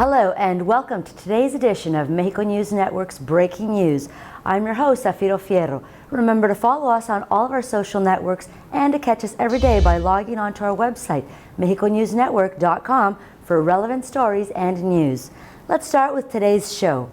Hello and welcome to today's edition of Mexico News Network's Breaking News. I'm your host, Zafiro Fierro. Remember to follow us on all of our social networks and to catch us every day by logging onto our website, MexicoNewsNetwork.com, for relevant stories and news. Let's start with today's show.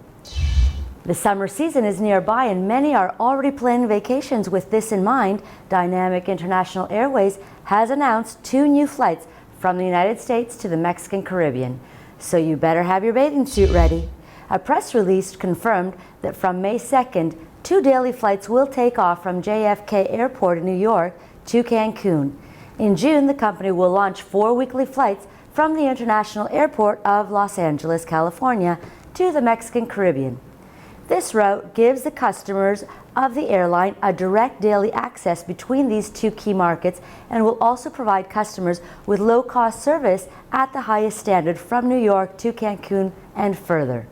The summer season is nearby and many are already planning vacations. With this in mind, Dynamic International Airways has announced 2 new flights from the United States to the Mexican Caribbean. So you better have your bathing suit ready. A press release confirmed that from May 2nd, 2 daily flights will take off from JFK Airport in New York to Cancun. In June, the company will launch 4 weekly flights from the International Airport of Los Angeles, California, to the Mexican Caribbean. This route gives the customers of the airline a direct daily access between these 2 key markets and will also provide customers with low-cost service at the highest standard from New York to Cancun and further.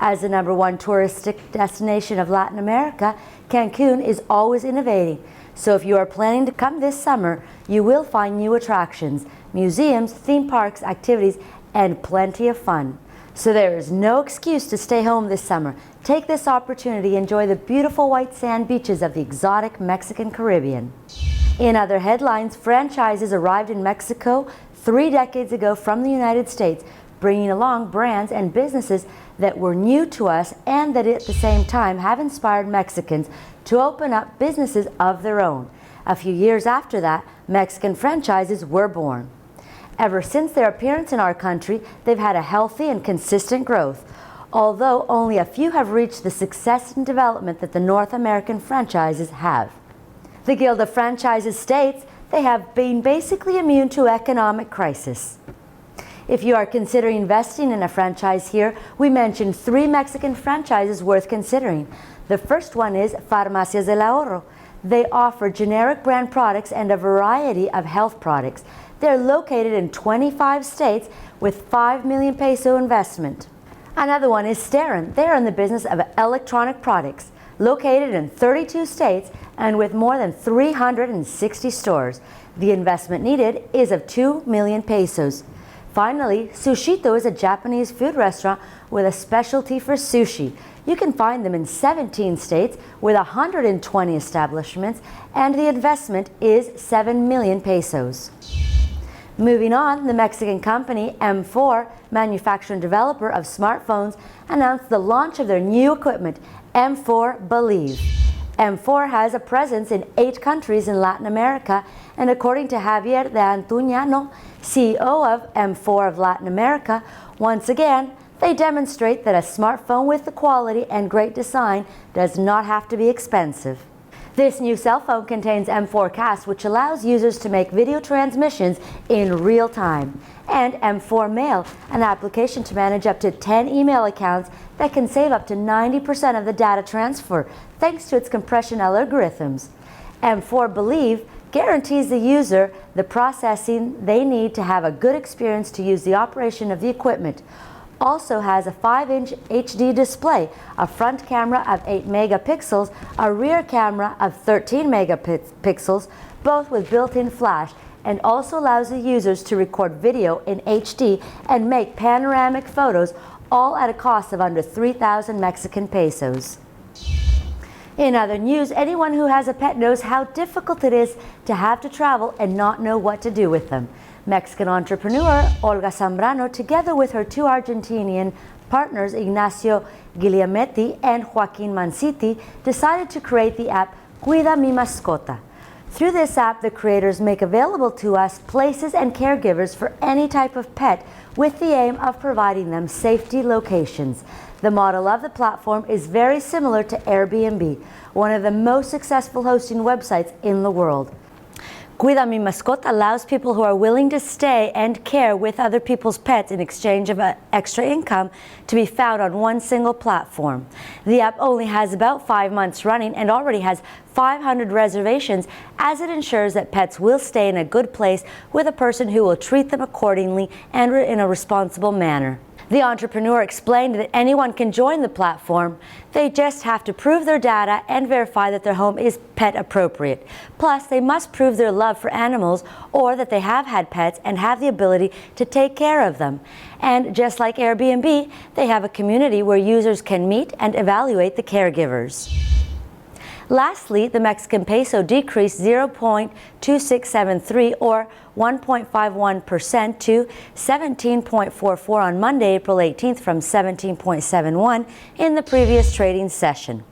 As the #1 touristic destination of Latin America, Cancun is always innovating. So if you are planning to come this summer, you will find new attractions, museums, theme parks, activities, and plenty of fun. So there is no excuse to stay home this summer. Take this opportunity to enjoy the beautiful white sand beaches of the exotic Mexican Caribbean. In other headlines, franchises arrived in Mexico 3 decades ago from the United States, bringing along brands and businesses that were new to us and that at the same time have inspired Mexicans to open up businesses of their own. A few years after that, Mexican franchises were born. Ever since their appearance in our country, they've had a healthy and consistent growth, although only a few have reached the success and development that the North American franchises have. The Guild of Franchises states they have been basically immune to economic crisis. If you are considering investing in a franchise here, we mentioned 3 Mexican franchises worth considering. The first one is Farmacias del Ahorro. They offer generic brand products and a variety of health products. They're located in 25 states with 5 million peso investment. Another one is Sterin. They're in the business of electronic products, located in 32 states and with more than 360 stores. The investment needed is of 2 million pesos. Finally, Sushito is a Japanese food restaurant with a specialty for sushi. You can find them in 17 states with 120 establishments, and the investment is 7 million pesos. Moving on, the Mexican company M4, manufacturer and developer of smartphones, announced the launch of their new equipment, M4 Believe. M4 has a presence in 8 countries in Latin America, and according to Javier de Antuñano, CEO of M4 of Latin America, once again, they demonstrate that a smartphone with the quality and great design does not have to be expensive. This new cell phone contains M4 Cast, which allows users to make video transmissions in real time, and M4 Mail, an application to manage up to 10 email accounts that can save up to 90% of the data transfer thanks to its compression algorithms. M4 Believe guarantees the user the processing they need to have a good experience to use the operation of the equipment. Also has a 5-inch HD display, a front camera of 8 megapixels, a rear camera of 13 megapixels, both with built-in flash, and also allows the users to record video in HD and make panoramic photos, all at a cost of under 3,000 Mexican pesos. In other news, anyone who has a pet knows how difficult it is to have to travel and not know what to do with them. Mexican entrepreneur Olga Zambrano, together with her 2 Argentinian partners, Ignacio Guglielmetti and Joaquin Manciti, decided to create the app Cuida Mi Mascota. Through this app, the creators make available to us places and caregivers for any type of pet with the aim of providing them safety locations. The model of the platform is very similar to AirBnB, one of the most successful hosting websites in the world. Cuida Mi Mascota allows people who are willing to stay and care with other people's pets in exchange of extra income to be found on one single platform. The app only has about 5 months running and already has 500 reservations, as it ensures that pets will stay in a good place with a person who will treat them accordingly and in a responsible manner. The entrepreneur explained that anyone can join the platform. They just have to prove their data and verify that their home is pet appropriate. Plus, they must prove their love for animals or that they have had pets and have the ability to take care of them. And just like Airbnb, they have a community where users can meet and evaluate the caregivers. Lastly, the Mexican peso decreased 0.2673 or 1.51% to 17.44 on Monday, April 18th from 17.71 in the previous trading session.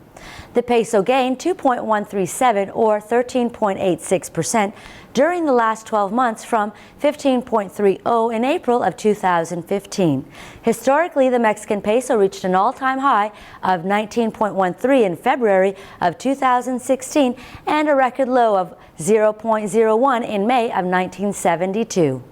The peso gained 2.137 or 13.86% during the last 12 months from 15.30 in April of 2015. Historically, the Mexican peso reached an all-time high of 19.13 in February of 2016 and a record low of 0.01 in May of 1972.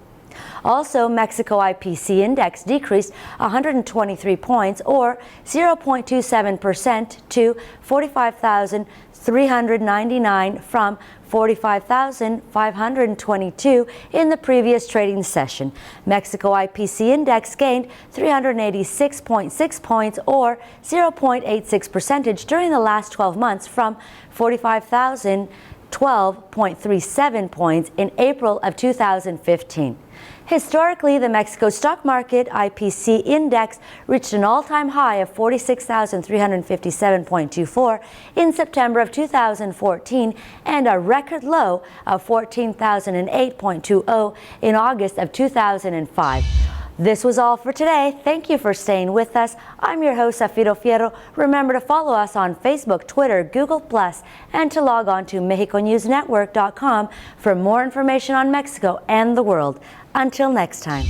Also, Mexico IPC index decreased 123 points or 0.27% to 45,399 from 45,522 in the previous trading session. Mexico IPC index gained 386.6 points or 0.86% during the last 12 months from 45,012.37 points in April of 2015. Historically, the Mexico stock market IPC index reached an all-time high of 46,357.24 in September of 2014 and a record low of 14,008.20 in August of 2005. This was all for today. Thank you for staying with us. I'm your host, Zafiro Fierro. Remember to follow us on Facebook, Twitter, Google+, and to log on to MexicoNewsNetwork.com for more information on Mexico and the world. Until next time.